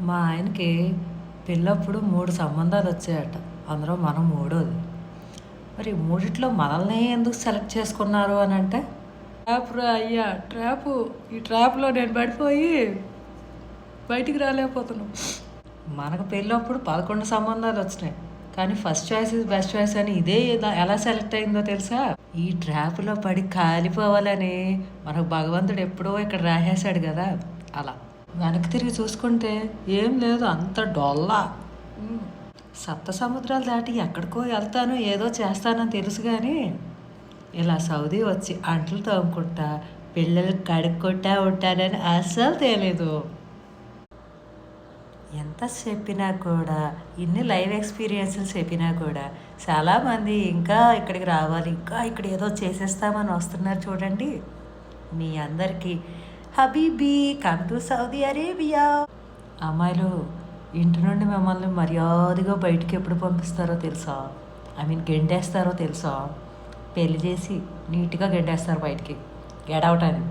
మా ఆయనకి పెళ్ళప్పుడు 3 సంబంధాలు వచ్చాయట. అందులో మనం మూడోది. మరి మూడిట్లో మనల్ని ఎందుకు సెలెక్ట్ చేసుకున్నారు అని అంటే, ట్రాప్ రా అయ్యా ట్రాపు. ఈ ట్రాప్లో నేను పడిపోయి బయటికి రాలేకపోతున్నాను. మనకు పెళ్ళప్పుడు 11 సంబంధాలు వచ్చినాయి. కానీ first choice is best choice అని ఇదే ఎలా సెలెక్ట్ అయిందో తెలుసా? ఈ ట్రాప్‌లో పడి కాలిపోవాలని మనకు భగవంతుడు ఎప్పుడో ఇక్కడ రాసేసాడు గదా! అలా. వెనక్కి తిరిగి చూసుకుంటే ఏం లేదు, అంత డొల్ల. హ్మ్. సప్త సముద్రాలు దాటి ఎక్కడికో వెళ్తాను, ఏదో చేస్తానని తెలుసు గానీ, ఇలా సౌదీ వచ్చి అంట్లు తోముకుంటా, పిల్లలకి కడుక్కుంటా ఉంటానని అస్సలు తెలీదు. ఎంత చెప్పినా కూడా, ఇన్ని లైవ్ ఎక్స్పీరియన్సెస్ చెప్పినా కూడా, చాలామంది ఇంకా ఇక్కడికి రావాలి, ఇంకా ఇక్కడ ఏదో చేసేస్తామని వస్తున్నారు చూడండి. మీ అందరికీ habibi come to Saudi Arabia. అమ్మాయిలు, ఇంటి నుండి మిమ్మల్ని మర్యాదగా బయటికి ఎప్పుడు పంపిస్తారో తెలుసా? ఐ మీన్ గెంటేస్తారో తెలుసా? పెళ్లి చేసి నీట్గా గెంటేస్తారు బయటికి. గెట్ అవుట్ అని.